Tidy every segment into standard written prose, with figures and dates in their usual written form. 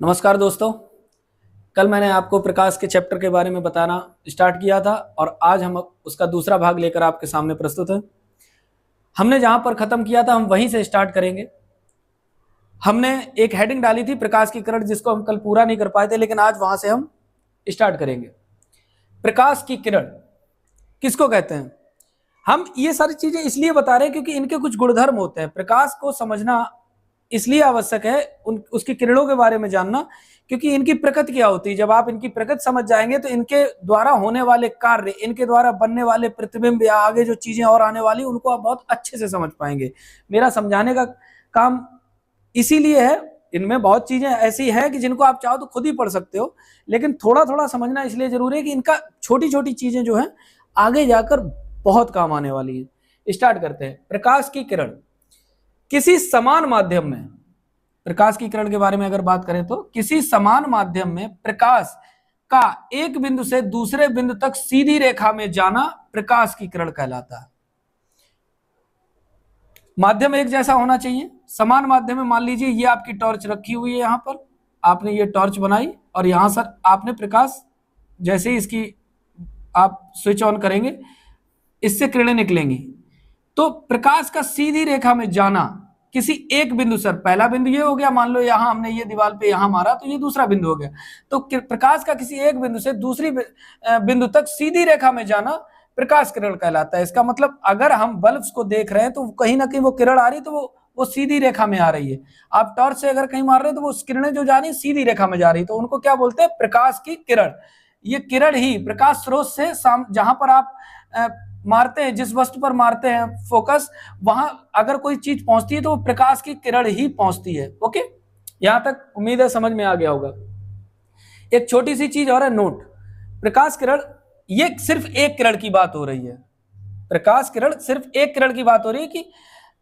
नमस्कार दोस्तों। कल मैंने आपको प्रकाश के चैप्टर के बारे में बताना स्टार्ट किया था और आज हम उसका दूसरा भाग लेकर आपके सामने प्रस्तुत हैं। हमने जहां पर खत्म किया था हम वहीं से स्टार्ट करेंगे। हमने एक हेडिंग डाली थी प्रकाश की किरण, जिसको हम कल पूरा नहीं कर पाए थे, लेकिन आज वहां से हम स्टार्ट करेंगे। प्रकाश की किरण किसको कहते हैं? हम ये सारी चीजें इसलिए बता रहे हैं क्योंकि इनके कुछ गुणधर्म होते हैं। प्रकाश को समझना इसलिए आवश्यक है, उसकी किरणों के बारे में जानना, क्योंकि इनकी प्रकृति क्या होती है। जब आप इनकी प्रकृति समझ जाएंगे तो इनके द्वारा होने वाले कार्य, इनके द्वारा बनने वाले प्रतिबिंब या आगे जो चीजें और आने वाली, उनको आप बहुत अच्छे से समझ पाएंगे। मेरा समझाने का काम इसीलिए है। इनमें बहुत चीजें ऐसी हैं कि जिनको आप चाहो तो खुद ही पढ़ सकते हो, लेकिन थोड़ा थोड़ा समझना इसलिए जरूरी है कि इनका छोटी छोटी चीजें जो है आगे जाकर बहुत काम आने वाली है। स्टार्ट करते हैं। प्रकाश की किरण किसी समान माध्यम में, प्रकाश की किरण के बारे में अगर बात करें तो किसी समान माध्यम में प्रकाश का एक बिंदु से दूसरे बिंदु तक सीधी रेखा में जाना प्रकाश की किरण कहलाता है। माध्यम एक जैसा होना चाहिए, समान माध्यम में। मान लीजिए ये आपकी टॉर्च रखी हुई है, यहां पर आपने ये टॉर्च बनाई और यहां से आपने प्रकाश, जैसे ही इसकी आप स्विच ऑन करेंगे इससे किरणें निकलेंगी। तो प्रकाश का सीधी रेखा में जाना किसी एक बिंदु से, पहला बिंदु ये हो गया, मान लो यहां हमने ये दीवार पे यहां मारा तो ये दूसरा बिंदु हो गया। तो प्रकाश का किसी एक बिंदु से दूसरी बिंदु तक सीधी रेखा में जाना प्रकाश किरण कहलाता है। इसका मतलब अगर हम बल्ब को देख रहे हैं तो कहीं ना कहीं वो किरण आ रही, तो वो सीधी रेखा में आ रही है। आप टॉर्च से अगर कहीं मार रहे हैं तो वो किरणें जो जा रही है सीधी रेखा में जा रही है, तो उनको क्या बोलते हैं? प्रकाश की किरण। ये किरण ही प्रकाश स्रोत से जहां पर आप मारते हैं, जिस वस्तु पर मारते हैं फोकस, वहां अगर कोई चीज पहुंचती है तो वो प्रकाश की किरण ही पहुंचती है। ओके, यहां तक उम्मीद है समझ में आ गया होगा। एक छोटी सी चीज और है, नोट। प्रकाश किरण, ये सिर्फ एक किरण की बात हो रही है। प्रकाश किरण सिर्फ एक किरण की बात हो रही है कि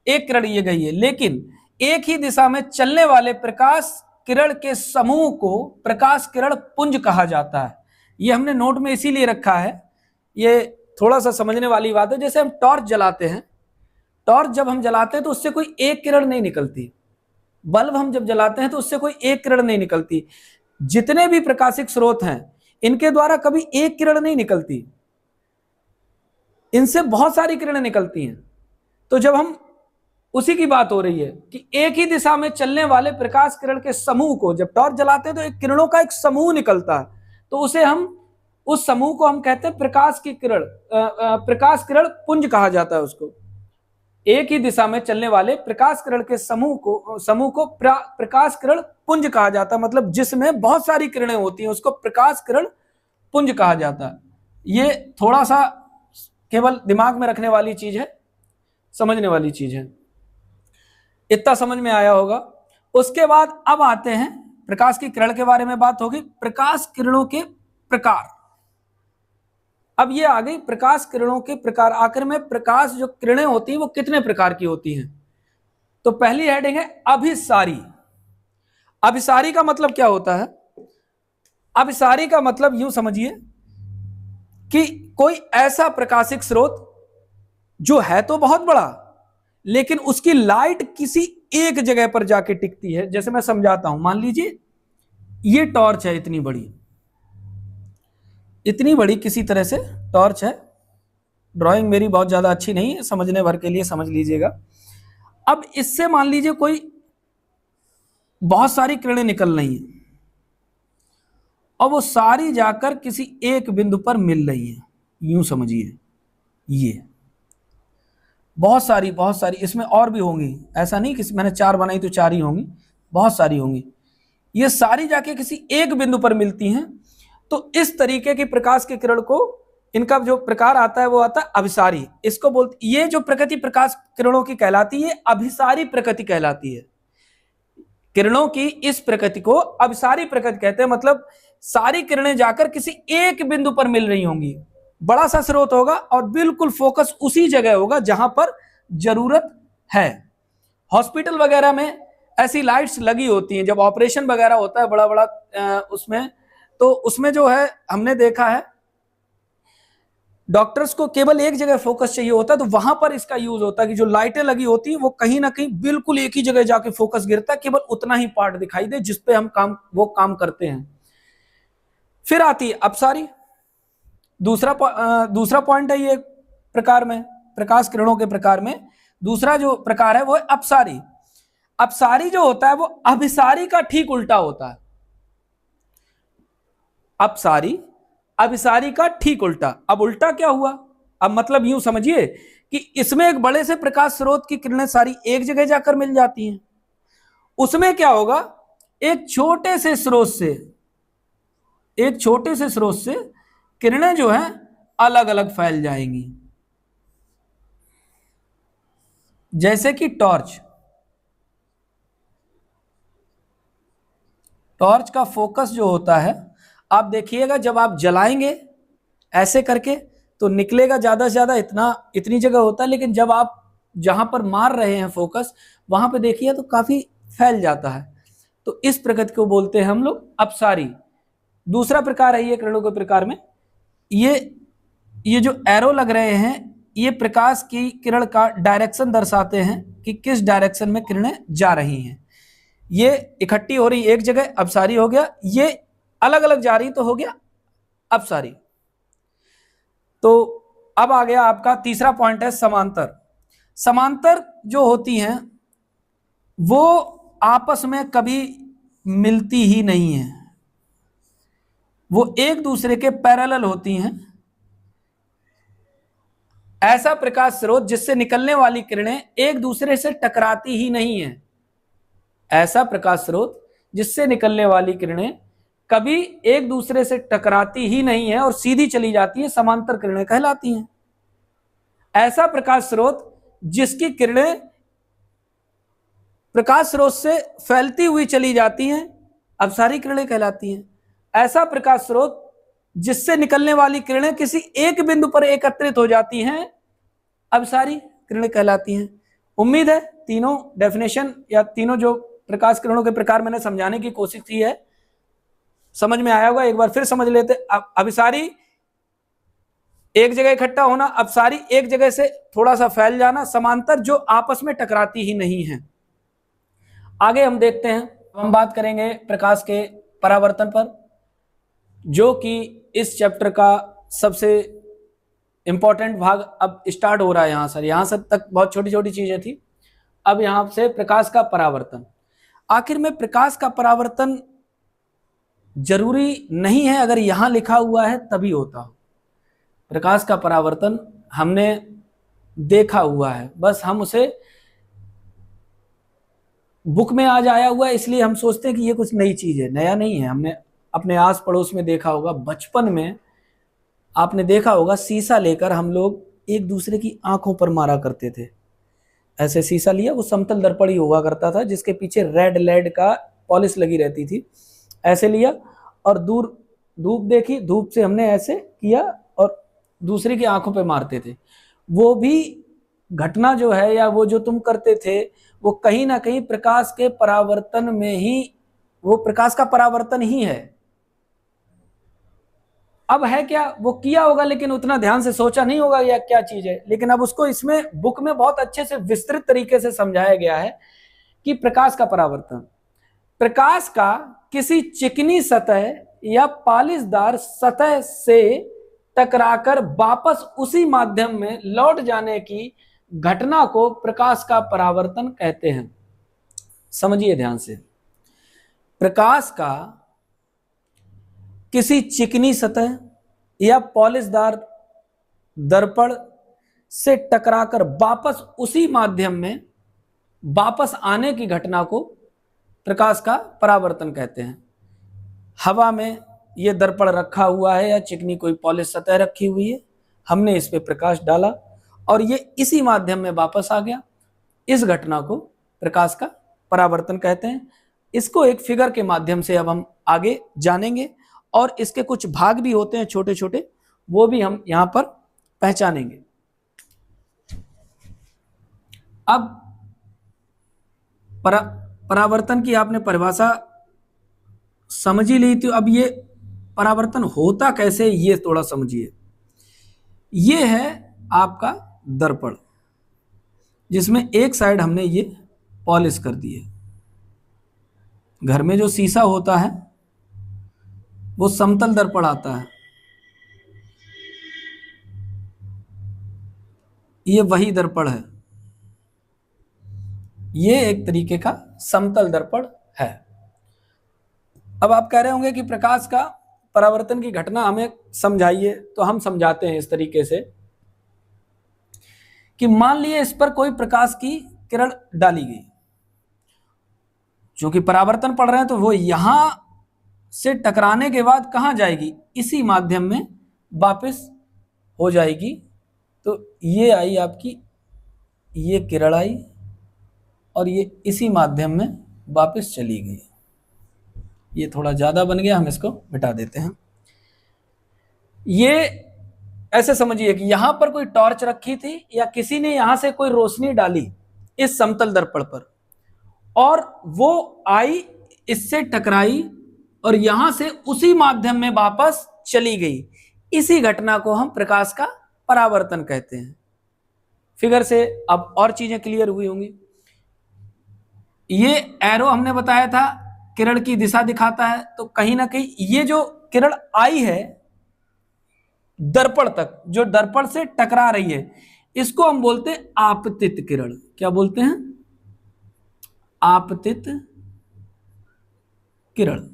एक किरण ये गई है, लेकिन एक ही दिशा में चलने वाले प्रकाश किरण के समूह को प्रकाश किरण पुंज कहा जाता है। ये हमने नोट में इसीलिए रखा है, ये थोड़ा सा समझने वाली बात है। जैसे हम टॉर्च जलाते हैं, टॉर्च जब हम जलाते हैं तो उससे कोई एक किरण नहीं निकलती। बल्ब हम जब जलाते हैं तो उससे कोई एक किरण नहीं निकलती। जितने भी प्रकाशिक स्रोत हैं इनके द्वारा कभी एक किरण नहीं निकलती, इनसे बहुत सारी किरणें निकलती हैं। तो जब हम, उसी की बात हो रही है कि एक ही दिशा में चलने वाले प्रकाश किरण के समूह को, जब टॉर्च जलाते हैं तो एक किरणों का एक समूह निकलता है, तो उसे हम, उस समूह को हम कहते हैं प्रकाश की किरण, प्रकाश किरण पुंज कहा जाता है उसको। एक ही दिशा में चलने वाले प्रकाश किरण के समूह को प्रकाश किरण पुंज कहा जाता है। मतलब जिसमें बहुत सारी किरणें होती हैं उसको प्रकाश किरण पुंज कहा जाता है। ये थोड़ा सा केवल दिमाग में रखने वाली चीज है, समझने वाली चीज है। इतना समझ में आया होगा। उसके बाद अब आते हैं, प्रकाश की किरण के बारे में बात होगी, प्रकाश किरणों के प्रकार। अब ये आ गई प्रकाश किरणों के प्रकार। आखिर में प्रकाश जो किरणें होती हैं वो कितने प्रकार की होती हैं? तो पहली हेडिंग है अभिसारी। अभिसारी का मतलब क्या होता है? अभिसारी का मतलब यूं समझिए कि कोई ऐसा प्रकाशिक स्रोत जो है तो बहुत बड़ा, लेकिन उसकी लाइट किसी एक जगह पर जाके टिकती है। जैसे मैं समझाता हूं, मान लीजिए ये टॉर्च है, इतनी बड़ी, इतनी बड़ी किसी तरह से टॉर्च है। ड्राइंग मेरी बहुत ज्यादा अच्छी नहीं है, समझने भर के लिए समझ लीजिएगा। अब इससे मान लीजिए कोई बहुत सारी किरणें निकल रही हैं और वो सारी जाकर किसी एक बिंदु पर मिल रही है। यूं समझिए, ये बहुत सारी, इसमें और भी होंगी, ऐसा नहीं कि मैंने 4 बनाई तो 4 ही होंगी, बहुत सारी होंगी। ये सारी जाके किसी एक बिंदु पर मिलती हैं। तो इस तरीके की प्रकाश की किरण को, इनका जो प्रकार आता है वो आता है अभिसारी। इसको बोलते, ये जो प्रकृति प्रकाश किरणों की कहलाती है अभिसारी प्रकृति कहलाती है। किरणों की इस प्रकृति को अभिसारी प्रकृति कहते हैं। मतलब सारी किरणें जाकर किसी एक बिंदु पर मिल रही होंगी। बड़ा सा स्रोत होगा और बिल्कुल फोकस उसी जगह होगा जहां पर जरूरत है। हॉस्पिटल वगैरह में ऐसी लाइट्स लगी होती हैं, जब ऑपरेशन वगैरह होता है बड़ा बड़ा उसमें, तो उसमें जो है हमने देखा है डॉक्टर्स को केवल एक जगह फोकस चाहिए होता है, तो वहां पर इसका यूज होता है कि जो लाइटें लगी होती हैं वो कहीं ना कहीं बिल्कुल एक ही जगह जाके फोकस गिरता है, केवल उतना ही पार्ट दिखाई दे जिसपे हम काम करते हैं। फिर आती है अपसारी। दूसरा पॉइंट है ये प्रकार में, प्रकाश किरणों के प्रकार में दूसरा जो प्रकार है वो है अपसारी। अपसारी जो होता है वो अभिसारी का ठीक उल्टा होता है। अपसारी अभिसारी का ठीक उल्टा। अब उल्टा क्या हुआ? अब मतलब यूं समझिए कि इसमें एक बड़े से प्रकाश स्रोत की किरणें सारी एक जगह जाकर मिल जाती हैं, उसमें क्या होगा, एक छोटे से स्रोत से किरणें जो है अलग अलग फैल जाएंगी। जैसे कि टॉर्च का फोकस जो होता है, आप देखिएगा जब आप जलाएंगे ऐसे करके तो निकलेगा ज्यादा से ज्यादा इतनी जगह होता है, लेकिन जब आप जहां पर मार रहे हैं फोकस वहां पे देखिए तो काफी फैल जाता है। तो इस प्रकृति को बोलते हैं हम लोग अपसारी। दूसरा प्रकार है ये किरणों के प्रकार में, ये जो एरो लग रहे हैं ये प्रकाश की किरण का डायरेक्शन दर्शाते हैं कि किस डायरेक्शन में किरणें जा रही हैं। ये इकट्ठी हो रही एक जगह, अपसारी हो गया, ये अलग अलग जा रही तो हो गया अपसारी। तो अब आ गया आपका तीसरा पॉइंट है समांतर। समांतर जो होती हैं वो आपस में कभी मिलती ही नहीं है, वो एक दूसरे के पैरेलल होती हैं। ऐसा प्रकाश स्रोत जिससे निकलने वाली किरणें एक दूसरे से टकराती ही नहीं है, ऐसा प्रकाश स्रोत जिससे निकलने वाली किरणें कभी एक दूसरे से टकराती ही नहीं है और सीधी चली जाती है, समांतर किरणें कहलाती हैं। ऐसा प्रकाश स्रोत जिसकी किरणें प्रकाश स्रोत से फैलती हुई चली जाती हैं, अपसारी किरणें कहलाती हैं। ऐसा प्रकाश स्रोत जिससे निकलने वाली किरणें किसी एक बिंदु पर एकत्रित हो जाती हैं, अपसारी किरणें कहलाती हैं। उम्मीद है तीनों डेफिनेशन या तीनों जो प्रकाश किरणों के प्रकार मैंने समझाने की कोशिश की है समझ में आया होगा। एक बार फिर समझ लेते। अभिसारी एक जगह इकट्ठा होना, अपसारी एक जगह से थोड़ा सा फैल जाना, समांतर जो आपस में टकराती ही नहीं है। आगे हम देखते हैं, हम बात करेंगे प्रकाश के परावर्तन पर, जो कि इस चैप्टर का सबसे इंपॉर्टेंट भाग अब स्टार्ट हो रहा है। यहां से तक बहुत छोटी छोटी चीजें थी, अब यहां से प्रकाश का परावर्तन। आखिर में प्रकाश का परावर्तन जरूरी नहीं है अगर यहां लिखा हुआ है तभी होता हो। प्रकाश का परावर्तन हमने देखा हुआ है, बस हम उसे बुक में आज आया हुआ है इसलिए हम सोचते हैं कि ये कुछ नई चीज है। नया नहीं है, हमने अपने आस पड़ोस में देखा होगा। बचपन में आपने देखा होगा शीशा लेकर हम लोग एक दूसरे की आंखों पर मारा करते थे। ऐसे शीशा लिया, वो समतल दर्पण ही हुआ करता था जिसके पीछे रेड लेड का पॉलिश लगी रहती थी। ऐसे लिया और दूर धूप देखी, धूप से हमने ऐसे किया और दूसरे की आंखों पे मारते थे। वो भी घटना जो है या वो जो तुम करते थे वो कहीं ना कहीं प्रकाश के परावर्तन में ही, वो प्रकाश का परावर्तन ही है। अब है क्या, वो किया होगा लेकिन उतना ध्यान से सोचा नहीं होगा या क्या चीज है, लेकिन अब उसको इसमें बुक में बहुत अच्छे से विस्तृत तरीके से समझाया गया है कि प्रकाश का परावर्तन, प्रकाश का किसी चिकनी सतह या पालिशदार सतह से टकराकर वापस उसी माध्यम में लौट जाने की घटना को प्रकाश का परावर्तन कहते हैं। समझिए ध्यान से, प्रकाश का किसी चिकनी सतह या पॉलिशदार दर्पण से टकराकर वापस उसी माध्यम में वापस आने की घटना को प्रकाश का परावर्तन कहते हैं। हवा में यह दर्पण रखा हुआ है या चिकनी कोई पॉलिश सतह रखी हुई है, हमने इस पे प्रकाश डाला और ये इसी माध्यम में वापस आ गया, इस घटना को प्रकाश का परावर्तन कहते हैं। इसको एक फिगर के माध्यम से अब हम आगे जानेंगे और इसके कुछ भाग भी होते हैं छोटे छोटे, वो भी हम यहां पर पहचानेंगे। अब परावर्तन की आपने परिभाषा समझ ही ली थी, अब ये परावर्तन होता कैसे ये थोड़ा समझिए। ये है आपका दर्पण, जिसमें एक साइड हमने ये पॉलिश कर दी है। घर में जो शीशा होता है वो समतल दर्पण आता है, ये वही दर्पण है, ये एक तरीके का समतल दर्पण है। अब आप कह रहे होंगे कि प्रकाश का परावर्तन की घटना हमें समझाइए, तो हम समझाते हैं इस तरीके से कि मान लिए इस पर कोई प्रकाश की किरण डाली गई, क्योंकि परावर्तन पढ़ रहे हैं तो वो यहां से टकराने के बाद कहां जाएगी, इसी माध्यम में वापस हो जाएगी। तो ये आई आपकी, ये किरण आई और ये इसी माध्यम में वापस चली गई। ये थोड़ा ज्यादा बन गया, हम इसको मिटा देते हैं। ये ऐसे समझिए कि यहां पर कोई टॉर्च रखी थी या किसी ने यहां से कोई रोशनी डाली इस समतल दर्पण पर, और वो आई, इससे टकराई और यहां से उसी माध्यम में वापस चली गई। इसी घटना को हम प्रकाश का परावर्तन कहते हैं। फिगर से अब और चीजें क्लियर हुई होंगी। ये एरो हमने बताया था किरण की दिशा दिखाता है, तो कहीं ना कहीं ये जो किरण आई है दर्पण तक, जो दर्पण से टकरा रही है, इसको हम बोलते हैं आपतित किरण। क्या बोलते हैं? आपतित किरण।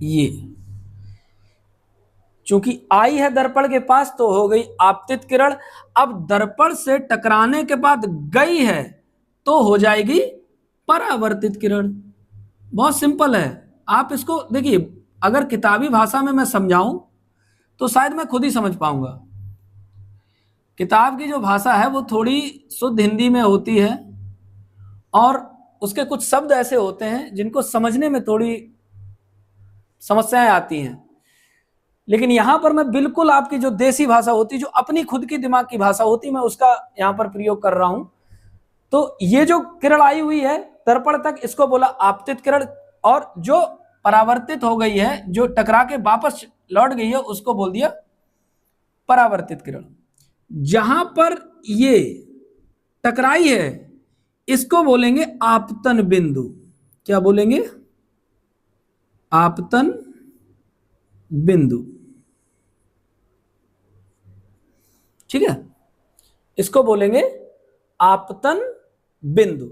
ये चूंकि आई है दर्पण के पास तो हो गई आपतित किरण। अब दर्पण से टकराने के बाद गई है तो हो जाएगी परावर्तित किरण। बहुत सिंपल है। आप इसको देखिए, अगर किताबी भाषा में मैं समझाऊं तो शायद मैं खुद ही समझ पाऊंगा। किताब की जो भाषा है वो थोड़ी शुद्ध हिंदी में होती है और उसके कुछ शब्द ऐसे होते हैं जिनको समझने में थोड़ी समस्याएं आती हैं, लेकिन यहां पर मैं बिल्कुल आपकी जो देसी भाषा होती, जो अपनी खुद की दिमाग की भाषा होती, मैं उसका यहां पर प्रयोग कर रहा हूं। तो ये जो किरण आई हुई है दर्पण तक, इसको बोला आपतित किरण, और जो परावर्तित हो गई है, जो टकरा के वापस लौट गई है, उसको बोल दिया परावर्तित किरण। जहां पर ये टकराई है इसको बोलेंगे आपतन बिंदु। क्या बोलेंगे? आपतन बिंदु। ठीक है, इसको बोलेंगे आपतन बिंदु।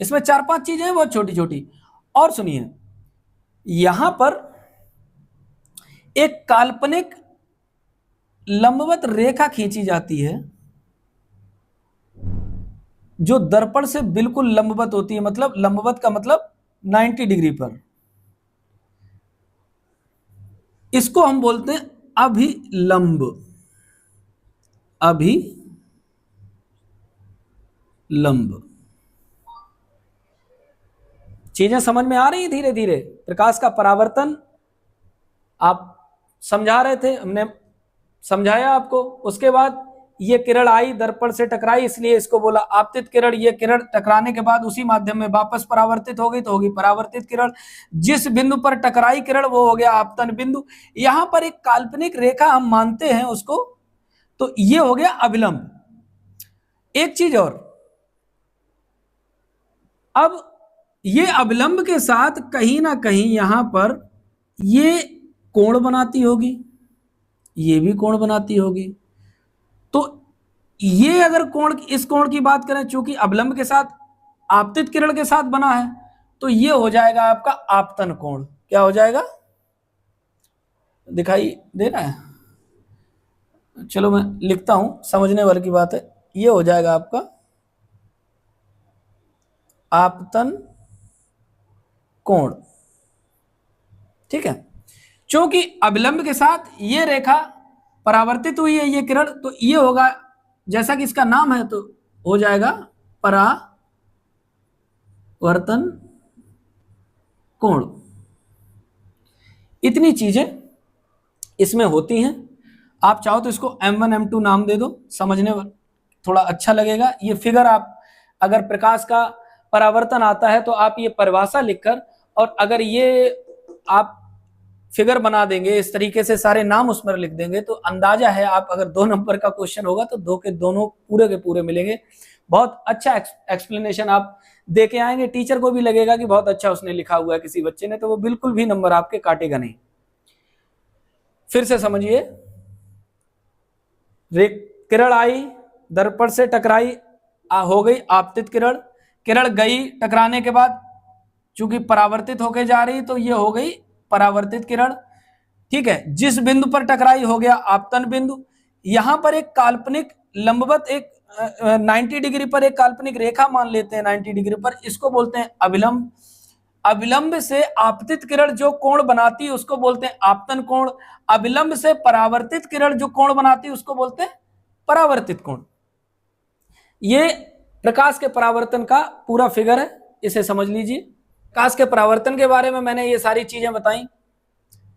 इसमें 4-5 चीजें हैं बहुत छोटी छोटी। और सुनिए, यहां पर एक काल्पनिक लंबवत रेखा खींची जाती है जो दर्पण से बिल्कुल लंबवत होती है। मतलब लंबवत का मतलब 90 डिग्री पर। इसको हम बोलते हैं अभिलंब। अभिलंब। चीजें समझ में आ रही हैं धीरे धीरे। प्रकाश का परावर्तन आप समझा रहे थे, हमने समझाया आपको। उसके बाद ये किरण आई, दर्पण से टकराई, इसलिए इसको बोला आपतित किरण। ये किरण टकराने के बाद उसी माध्यम में वापस परावर्तित हो गई तो होगी परावर्तित किरण। जिस बिंदु पर टकराई किरण वो हो गया आपतन बिंदु। यहां पर एक काल्पनिक रेखा हम मानते हैं उसको, तो ये हो गया अभिलंब। एक चीज और, अब ये अभिलंब के साथ कहीं ना कहीं यहां पर ये कोण बनाती होगी, ये भी कोण बनाती होगी। तो ये अगर कोण, इस कोण की बात करें, चूंकि अभिलंब के साथ आपतित किरण के साथ बना है, तो ये हो जाएगा आपका आपतन कोण। क्या हो जाएगा? दिखाई दे रहा है? चलो मैं लिखता हूं, समझने वाली की बात है। ये हो जाएगा आपका आपतन कोण। ठीक है, क्योंकि अभिलंब के साथ ये रेखा परावर्तित हुई है, ये किरण, तो ये होगा, जैसा कि इसका नाम है, तो हो जाएगा परावर्तन कोण। इतनी चीजें इसमें होती हैं। आप चाहो तो इसको M1 M2 नाम दे दो, समझने में थोड़ा अच्छा लगेगा। ये फिगर आप, अगर प्रकाश का परावर्तन आता है तो आप ये परिभाषा लिखकर, और अगर ये आप फिगर बना देंगे, इस तरीके से सारे नाम उसमें लिख देंगे, तो अंदाजा है आप अगर 2 नंबर का क्वेश्चन होगा तो 2 के दोनों पूरे के पूरे मिलेंगे। बहुत अच्छा एक्सप्लेनेशन आप दे के आएंगे, टीचर को भी लगेगा कि बहुत अच्छा उसने लिखा हुआ है किसी बच्चे ने, तो वो बिल्कुल भी नंबर आपके काटेगा नहीं। फिर से समझिए, किरण आई, दर्पण से टकराई, हो गई आपतित किरण। किरण गई, टकराने के बाद चूंकि परावर्तित होके जा रही तो ये हो गई परावर्तित किरण। ठीक है, जिस बिंदु पर टकराई हो गया आपतन बिंदु। यहां पर एक काल्पनिक लंबवत, एक 90 डिग्री पर एक काल्पनिक रेखा मान लेते हैं 90 डिग्री पर, इसको बोलते हैं अभिलंब। अभिलंब से आपतित किरण जो कोण बनाती है उसको बोलते हैं आपतन कोण। अभिलंब से परावर्तित किरण जो कोण बनाती है उसको बोलते हैं परावर्तित कोण। ये प्रकाश के परावर्तन का पूरा फिगर है, इसे समझ लीजिए। प्रकाश के परावर्तन के बारे में मैंने ये सारी चीजें बताई,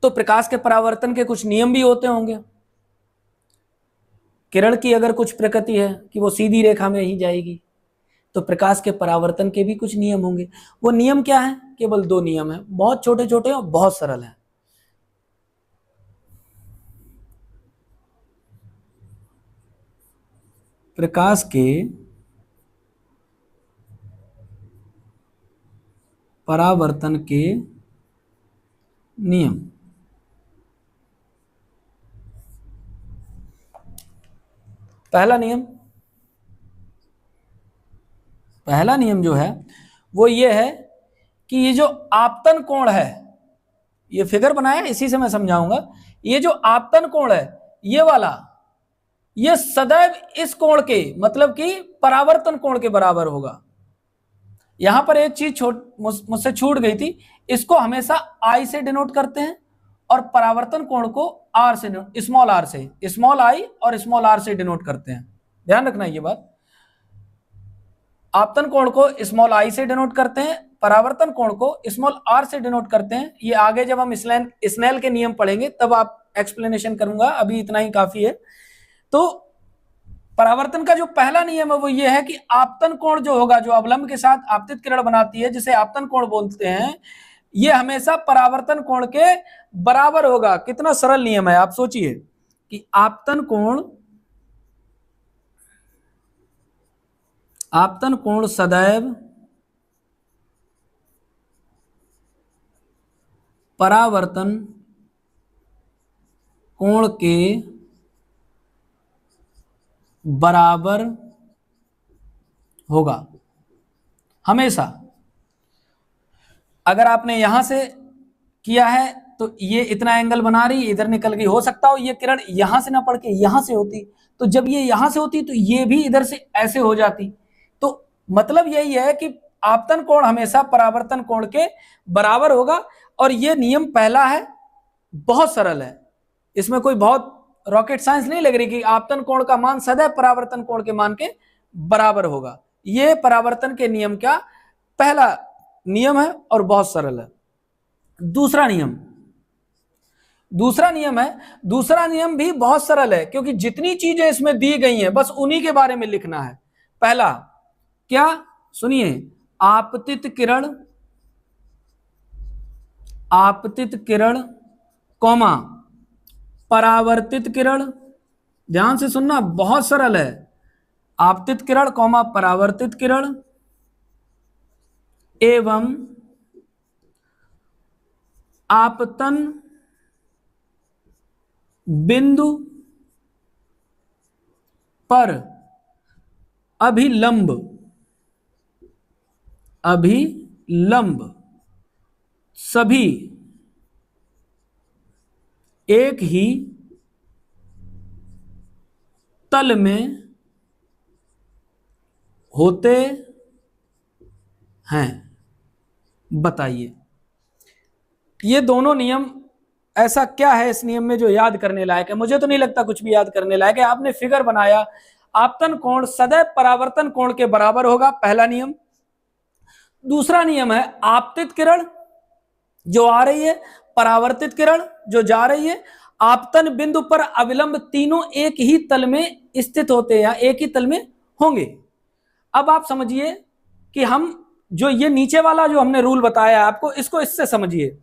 तो प्रकाश के परावर्तन के कुछ नियम भी होते होंगे। किरण की अगर कुछ प्रकृति है कि वो सीधी रेखा में ही जाएगी, तो प्रकाश के परावर्तन के भी कुछ नियम होंगे। वो नियम क्या है? केवल 2 नियम है, बहुत छोटे छोटे और बहुत सरल है। प्रकाश के परावर्तन के नियम। पहला नियम जो है वो ये है कि ये जो आपतन कोण है, ये फिगर बनाया इसी से मैं समझाऊंगा। ये जो आपतन कोण है ये वाला, ये सदैव इस कोण के मतलब कि परावर्तन कोण के बराबर होगा। यहां पर एक चीज मुझसे छूट गई थी, इसको हमेशा आई से डिनोट करते हैं और परावर्तन कोण को आर से, स्मॉल आर से, स्मॉल आई और स्मॉल आर से डिनोट करते हैं। ध्यान रखना ये बात, आपतन कोण को स्मॉल आई से डिनोट करते हैं, परावर्तन कोण को स्मॉल आर से डिनोट करते हैं। ये आगे जब हम स्नेल के नियम पढ़ेंगे तब आप एक्सप्लेनेशन करूंगा, अभी इतना ही काफी है। तो परावर्तन का जो पहला नियम है वो ये है कि आपतन कोण जो होगा, जो अवलंब के साथ आपतित किरण बनाती है जिसे आपतन कोण बोलते हैं, ये हमेशा परावर्तन कोण के बराबर होगा। कितना सरल नियम है, आप सोचिए कि आपतन कोण सदैव परावर्तन कोण के बराबर होगा हमेशा। अगर आपने यहां से किया है तो ये इतना एंगल बना रही, इधर निकल गई, हो सकता हो ये किरण यहां से ना पड़ के यहां से होती, तो जब ये यहां से होती तो ये भी इधर से ऐसे हो जाती। तो मतलब यही है कि आपतन कोण हमेशा परावर्तन कोण के बराबर होगा। और ये नियम पहला है, बहुत सरल है, इसमें कोई बहुत रॉकेट साइंस नहीं लग रही कि आपतन कोण का मान सदैव परावर्तन कोण के मान के बराबर होगा। ये परावर्तन के नियम का पहला नियम है और बहुत सरल है। दूसरा नियम भी बहुत सरल है, क्योंकि जितनी चीजें इसमें दी गई हैं बस उन्हीं के बारे में लिखना है। पहला क्या, सुनिए, आपतित किरण कौमा परावर्तित किरण, ध्यान से सुनना, बहुत सरल है। आपतित किरण कौमा परावर्तित किरण एवं आपतन बिंदु पर अभिलंब सभी एक ही तल में होते हैं। बताइए ये दोनों नियम, ऐसा क्या है इस नियम में जो याद करने लायक है? मुझे तो नहीं लगता कुछ भी याद करने लायक है। आपने फिगर बनाया, आपतन कोण सदैव परावर्तन कोण के बराबर होगा, पहला नियम। दूसरा नियम है आपतित किरण जो आ रही है, परावर्तित किरण जो जा रही है, आपतन बिंदु पर अविलंब, तीनों एक ही तल में स्थित होते हैं या एक ही तल में होंगे। अब आप समझिए कि हम जो ये नीचे वाला जो हमने रूल बताया आपको, इसको इससे समझिए।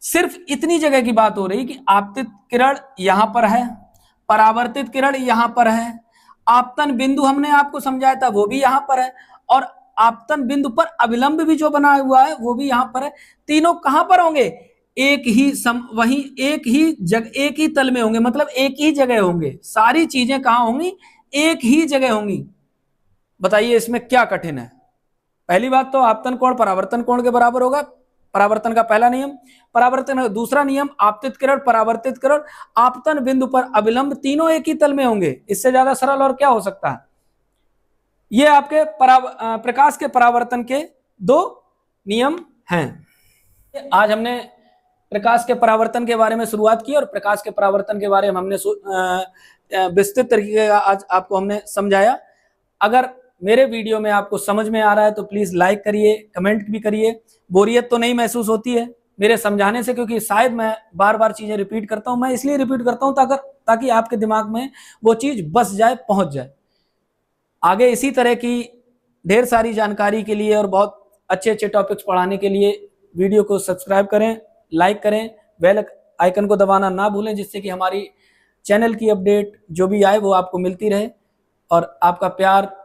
सिर्फ इतनी जगह की बात हो रही कि आपतित किरण यहां पर है, परावर्तित किरण यहां पर है, आपतन बिंदु हमने आपको समझाया था वो भी यहां पर है, और आपतन बिंदु पर अभिलंब भी जो बना हुआ है वो भी यहां पर है। तीनों कहां पर होंगे? एक ही तल में होंगे, मतलब एक ही जगह होंगे। सारी चीजें कहां होंगी? एक ही जगह होंगी। बताइए इसमें क्या कठिन है? पहली बात तो आपतन कोण परावर्तन कोण के बराबर होगा, परावर्तन का पहला नियम। परावर्तन का दूसरा नियम, आपतित किरण परावर्तित किरण आपतन बिंदु पर अभिलंब तीनों एक ही तल में होंगे। इससे ज्यादा सरल और क्या हो सकता है? ये आपके प्रकाश के परावर्तन के दो नियम हैं। आज हमने प्रकाश के परावर्तन के बारे में शुरुआत की और प्रकाश के परावर्तन के बारे में हमने विस्तृत तरीके का आज आपको हमने समझाया। अगर मेरे वीडियो में आपको समझ में आ रहा है तो प्लीज लाइक करिए, कमेंट भी करिए। बोरियत तो नहीं महसूस होती है मेरे समझाने से, क्योंकि शायद मैं बार बार चीजें रिपीट करता हूं। मैं इसलिए रिपीट करता हूं ताकि आपके दिमाग में वो चीज बस जाए, पहुंच जाए। आगे इसी तरह की ढेर सारी जानकारी के लिए और बहुत अच्छे अच्छे टॉपिक्स पढ़ाने के लिए वीडियो को सब्सक्राइब करें, लाइक करें, बेल आइकन को दबाना ना भूलें, जिससे कि हमारी चैनल की अपडेट जो भी आए वो आपको मिलती रहे और आपका प्यार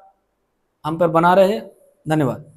हम पर बना रहे। धन्यवाद।